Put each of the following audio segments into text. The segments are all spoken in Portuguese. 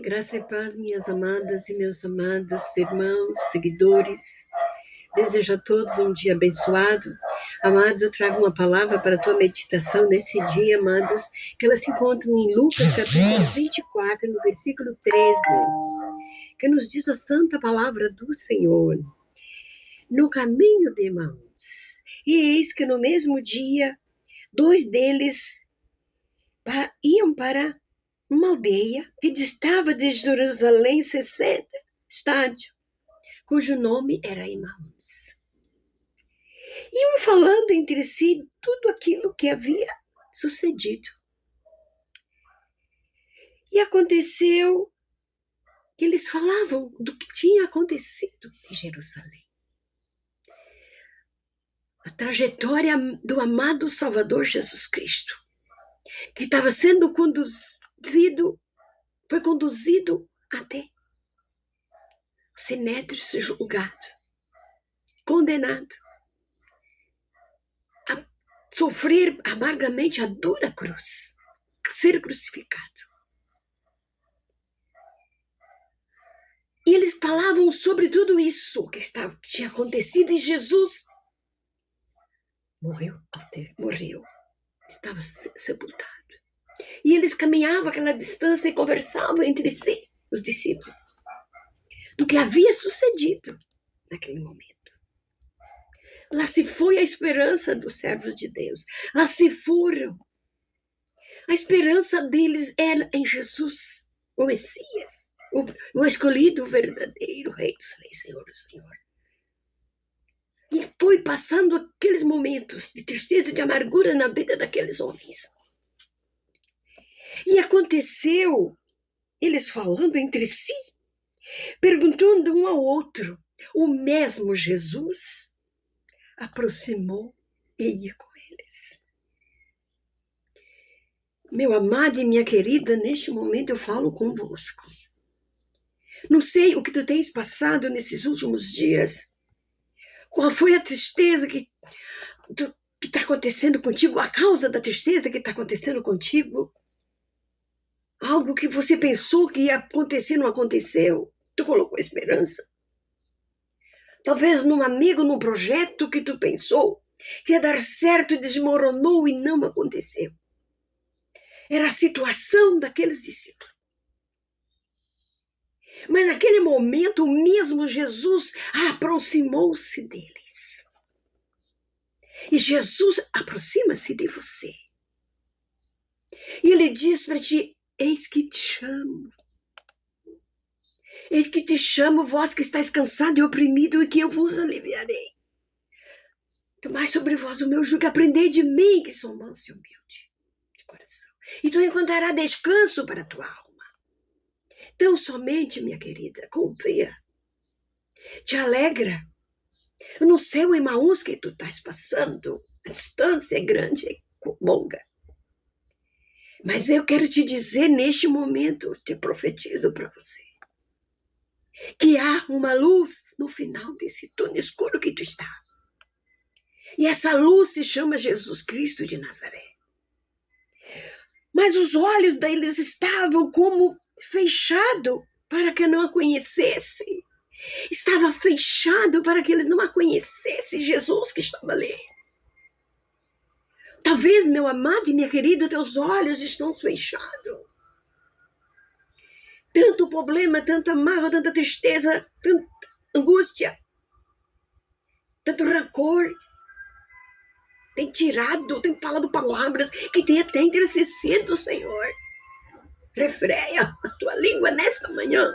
Graça e paz, minhas amadas e meus amados irmãos, seguidores. Desejo a todos um dia abençoado. Amados, eu trago uma palavra para a tua meditação nesse dia, amados, que ela se encontra em Lucas, capítulo 24, no versículo 13, que nos diz a santa palavra do Senhor. No caminho de Emaús, e eis que no mesmo dia, dois deles iam para uma aldeia que distava de Jerusalém 60 estádios, cujo nome era Emaús. Iam falando entre si tudo aquilo que havia sucedido. E aconteceu que eles falavam do que tinha acontecido em Jerusalém. A trajetória do amado Salvador Jesus Cristo, que estava sendo foi conduzido até o sinédrio ser julgado, condenado a sofrer amargamente a dura cruz, ser crucificado. E eles falavam sobre tudo isso que tinha acontecido, e Jesus morreu, estava sepultado. E eles caminhavam aquela distância e conversavam entre si, os discípulos, do que havia sucedido naquele momento. Lá se foi a esperança dos servos de Deus. Lá se foram. A esperança deles era em Jesus, o Messias, o escolhido, o verdadeiro Rei dos Reis, Senhor do Senhor. E foi passando aqueles momentos de tristeza e de amargura na vida daqueles homens. E aconteceu, eles falando entre si, perguntando um ao outro, o mesmo Jesus aproximou e ia com eles. Meu amado e minha querida, neste momento eu falo convosco. Não sei o que tu tens passado nesses últimos dias. Qual foi a tristeza que está acontecendo contigo, a causa da tristeza que está acontecendo contigo? Algo que você pensou que ia acontecer, não aconteceu. Tu colocou esperança. Talvez num amigo, num projeto que tu pensou que ia dar certo e desmoronou e não aconteceu. Era a situação daqueles discípulos. Mas naquele momento, o mesmo Jesus aproximou-se deles. E Jesus aproxima-se de você. E ele diz para ti, eis que te chamo. Eis que te chamo, vós que estáis cansado e oprimido, e que eu vos aliviarei. Tomai sobre vós o meu jugo, aprendei de mim, que sou manso e humilde de coração. E tu encontrarás descanso para a tua alma. Então somente, minha querida, confia. Te alegra. Eu não sei o Emaús que tu estás passando. A distância é grande, é longa. Mas eu quero te dizer, neste momento, te profetizo para você, que há uma luz no final desse túnel escuro que tu está. E essa luz se chama Jesus Cristo de Nazaré. Mas os olhos deles estavam como fechados para que não a conhecessem. Estava fechado para que eles não a conhecessem, Jesus que estava ali. Talvez, meu amado e minha querida, teus olhos estão fechados. Tanto problema, tanta mágoa, tanta tristeza, tanta angústia, tanto rancor. Tem tirado, tem falado palavras que tem até entristecido, Senhor. Refreia a tua língua nesta manhã.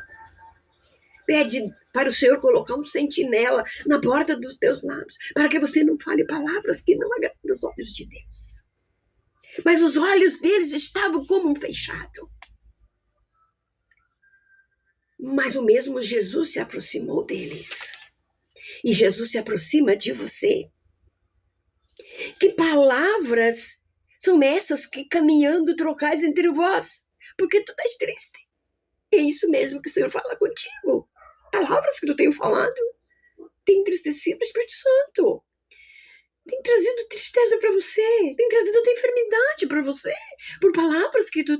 Pede para o Senhor colocar um sentinela na porta dos teus lábios, para que você não fale palavras que não agradam os olhos de Deus. Mas os olhos deles estavam como fechados. Mas o mesmo Jesus se aproximou deles. E Jesus se aproxima de você. Que palavras são essas que caminhando trocais entre vós? Porque tu estás triste. É isso mesmo que o Senhor fala contigo. Palavras que tu tenho falado tem entristecido o Espírito Santo. Tem trazido tristeza para você. Tem trazido até enfermidade para você. Por palavras que tu